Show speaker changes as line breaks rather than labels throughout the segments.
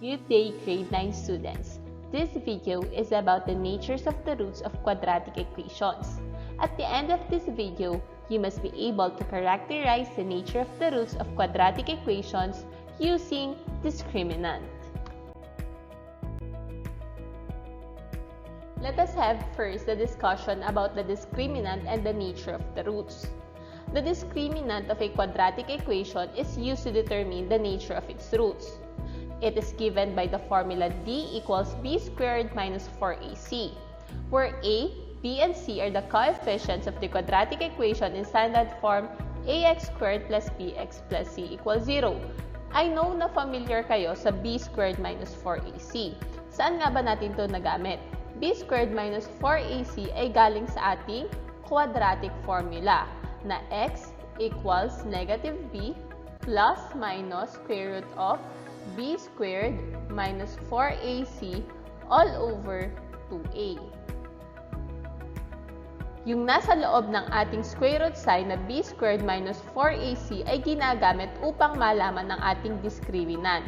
Good day, grade 9 students. This video is about the natures of the roots of quadratic equations. At the end of this video, you must be able to characterize the nature of the roots of quadratic equations using discriminant. Let us have first the discussion about the discriminant and the nature of the roots. The discriminant of a quadratic equation is used to determine the nature of its roots. It is given by the formula d equals b squared minus 4ac, where a, b, and c are the coefficients of the quadratic equation in standard form ax squared plus bx plus c equals 0. I know na familiar kayo sa b squared minus 4ac. Saan nga ba natin ito nagamit? b squared minus 4ac ay galing sa ating quadratic formula na x equals negative b plus minus square root of b squared minus 4ac all over 2a. Yung nasa loob ng ating square root sign na b squared minus 4ac ay ginagamit upang malaman ng ating discriminant.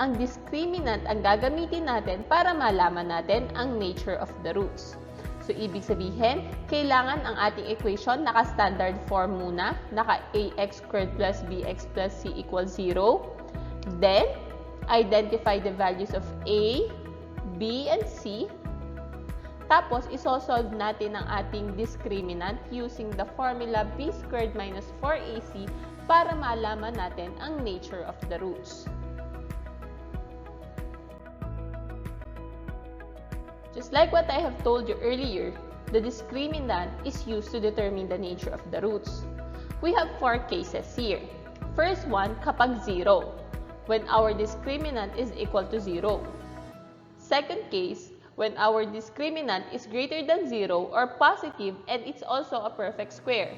Ang discriminant ang gagamitin natin para malaman natin ang nature of the roots. So, ibig sabihin, kailangan ang ating equation naka-standard form muna, naka-ax squared plus bx plus c equals 0. Then, identify the values of a, b, and c. Tapos, isosolve natin ang ating discriminant using the formula b squared minus 4ac para malaman natin ang nature of the roots. Just like what I have told you earlier, the discriminant is used to determine the nature of the roots. We have 4 cases here. First one, kapag 0, when our discriminant is equal to 0. Second case, when our discriminant is greater than 0 or positive and it's also a perfect square.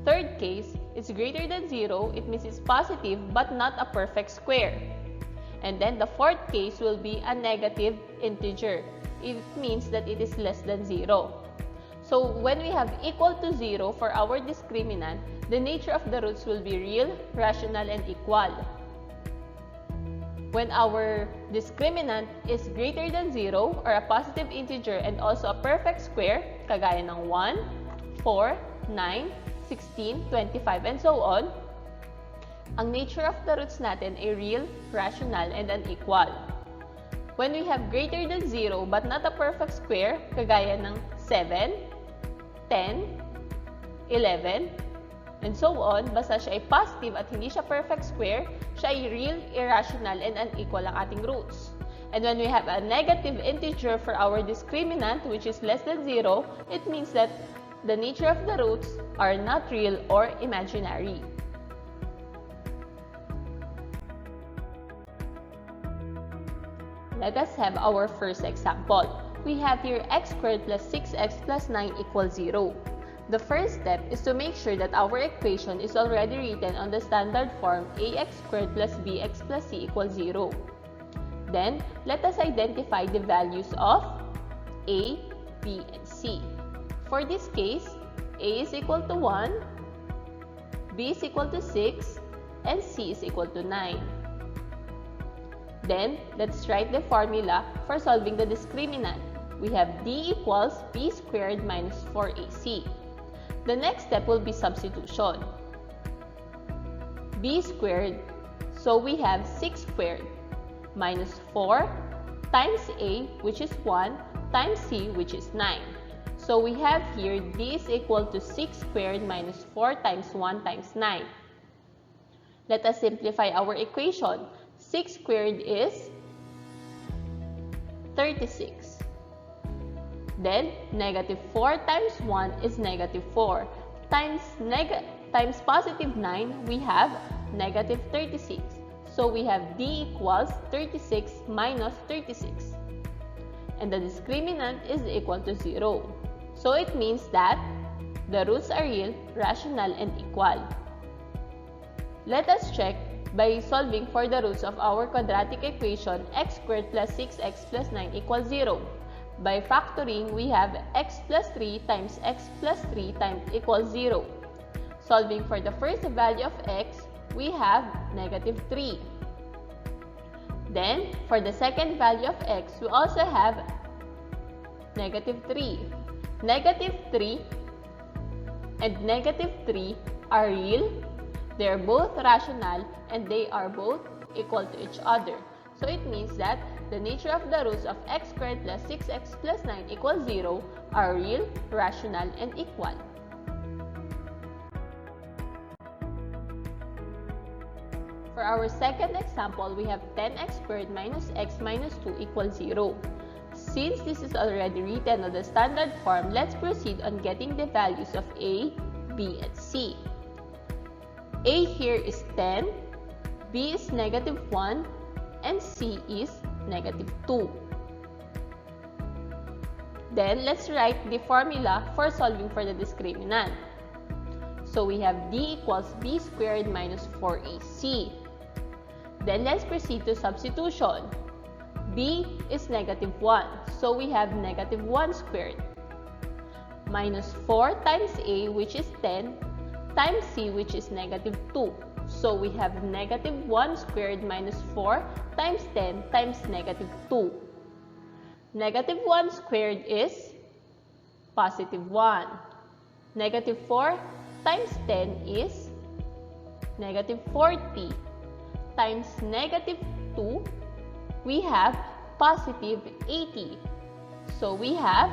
Third case, it's greater than 0, it means it's positive but not a perfect square. And then the fourth case will be a negative integer. It means that it is less than 0. So when we have equal to 0 for our discriminant, the nature of the roots will be real, rational, and equal. When our discriminant is greater than 0 or a positive integer and also a perfect square, kagaya ng 1, 4, 9, 16, 25, and so on, ang nature of the roots natin ay real, rational, and unequal. When we have greater than 0 but not a perfect square, kagaya ng 7, 10, 11, and so on, basta siya ay positive at hindi siya perfect square, siya ay real, irrational, and unequal ang ating roots. And when we have a negative integer for our discriminant, which is less than 0, it means that the nature of the roots are not real or imaginary. Let us have our first example. We have here x squared plus 6x plus 9 equals 0. The first step is to make sure that our equation is already written on the standard form ax squared plus bx plus c equals 0. Then, let us identify the values of a, b, and c. For this case, a is equal to 1, b is equal to 6, and c is equal to 9. Then, let's write the formula for solving the discriminant. We have d equals b squared minus 4ac. The next step will be substitution. b squared, so we have 6 squared, minus 4 times a, which is 1, times c, which is 9. So we have here d is equal to 6 squared minus 4 times 1 times 9. Let us simplify our equation. 6 squared is 36. Then, negative 4 times 1 is negative 4. Times positive 9, we have negative 36. So, we have d equals 36 minus 36. And the discriminant is equal to 0. So, it means that the roots are real, rational, and equal. Let us check by solving for the roots of our quadratic equation x squared plus 6x plus 9 equals 0. By factoring, we have x plus 3 times x plus 3 times equals 0. Solving for the first value of x, we have negative 3. Then, for the second value of x, we also have negative 3. Negative 3 and negative 3 are real, they are both rational, and they are both equal to each other. So it means that the nature of the roots of x squared plus 6x plus 9 equals 0 are real, rational, and equal. For our second example, we have 10x squared minus x minus 2 equals 0. Since this is already written on the standard form, let's proceed on getting the values of a, b, and c. A here is 10, b is negative 1, and c is negative 2. Then, let's write the formula for solving for the discriminant. So, we have d equals b squared minus 4ac. Then, let's proceed to substitution. b is negative 1, so we have negative 1 squared minus 4 times a, which is 10, times c, which is negative 2. So we have negative 1 squared minus 4 times 10 times negative 2. Negative 1 squared is positive 1. Negative 4 times 10 is negative 40. Times negative 2, we have positive 80. So we have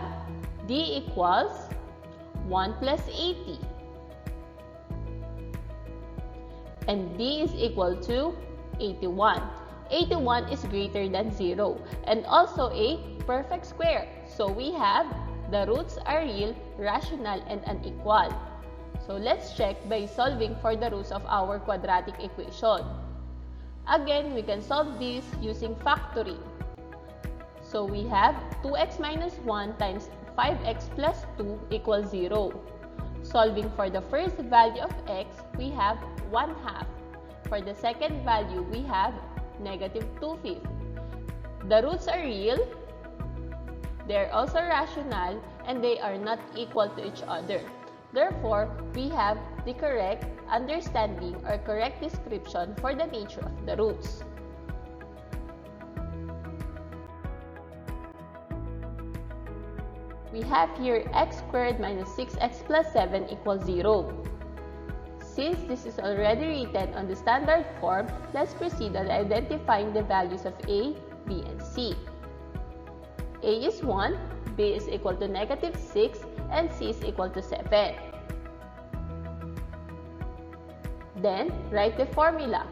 d equals 1 plus 80. And d is equal to 81. 81 is greater than 0 and also a perfect square. So we have the roots are real, rational, and unequal. So let's check by solving for the roots of our quadratic equation. Again, we can solve this using factoring. So we have 2x minus 1 times 5x plus 2 equals 0. Solving for the first value of x, we have 1/2. For the second value, we have negative 2/5. The roots are real, they are also rational, and they are not equal to each other. Therefore, we have the correct understanding or correct description for the nature of the roots. We have here x squared minus 6x plus 7 equals 0. Since this is already written on the standard form, let's proceed on identifying the values of a, b, and c. A is 1, b is equal to negative 6, and c is equal to 7. Then, write the formula.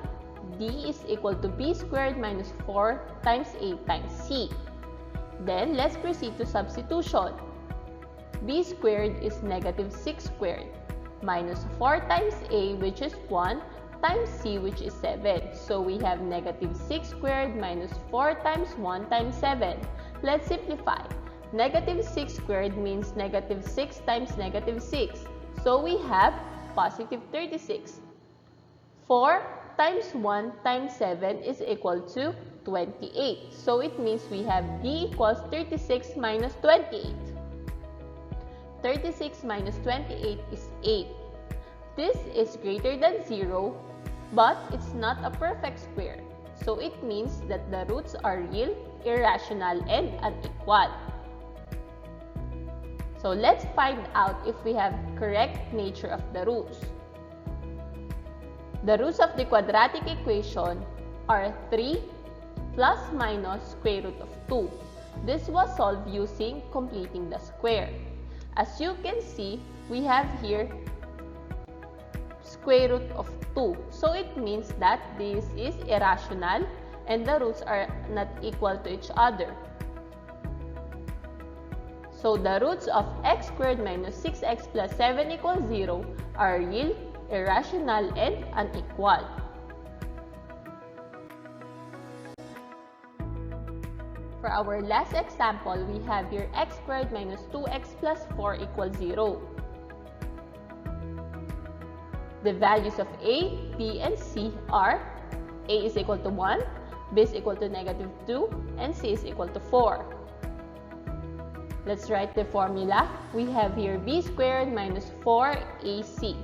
D is equal to b squared minus 4 times a times c. Then, let's proceed to substitution. B squared is negative 6 squared minus 4 times a, which is 1, times c, which is 7. So, we have negative 6 squared minus 4 times 1 times 7. Let's simplify. Negative 6 squared means negative 6 times negative 6. So, we have positive 36. 4 times 1 times 7 is equal to 28. So, it means we have d equals 36 minus 28. 36 minus 28 is 8. This is greater than 0, but it's not a perfect square. So, it means that the roots are real, irrational, and unequal. So, let's find out if we have correct nature of the roots. The roots of the quadratic equation are 3 plus minus square root of 2. This was solved using completing the square. As you can see, we have here square root of 2. So it means that this is irrational and the roots are not equal to each other. So the roots of x squared minus 6x plus 7 equals 0 are real, irrational, and unequal. For our last example, we have here x squared minus 2x plus 4 equals 0. The values of a, b, and c are a is equal to 1, b is equal to negative 2, and c is equal to 4. Let's write the formula. We have here b squared minus 4ac.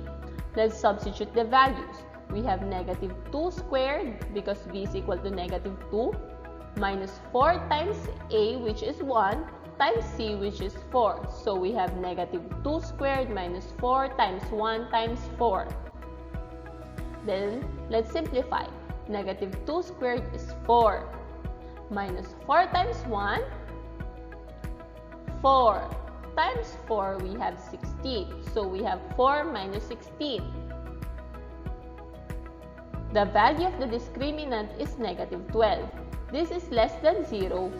Let's substitute the values. We have negative 2 squared because b is equal to negative 2 minus 4 times a, which is 1, times c, which is 4. So we have negative 2 squared minus 4 times 1 times 4. Then, let's simplify. Negative 2 squared is 4. Minus 4 times 1, 4. Times 4, we have 16. So we have 4 minus 16. The value of the discriminant is negative 12. This is less than 0,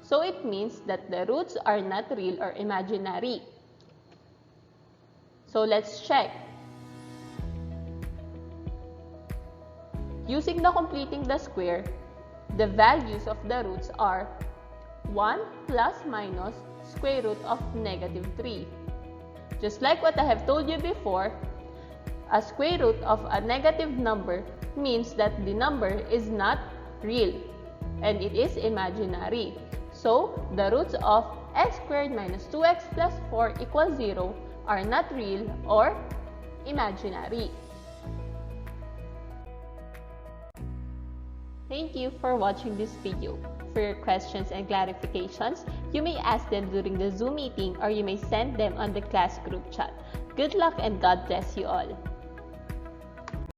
so it means that the roots are not real or imaginary. So let's check. Using the completing the square, the values of the roots are 1 plus minus square root of negative 3. Just like what I have told you before, a square root of a negative number means that the number is not real and it is imaginary. So, the roots of x squared minus 2x plus 4 equals 0 are not real or imaginary. Thank you for watching this video. For your questions and clarifications, you may ask them during the Zoom meeting or you may send them on the class group chat. Good luck and God bless you all.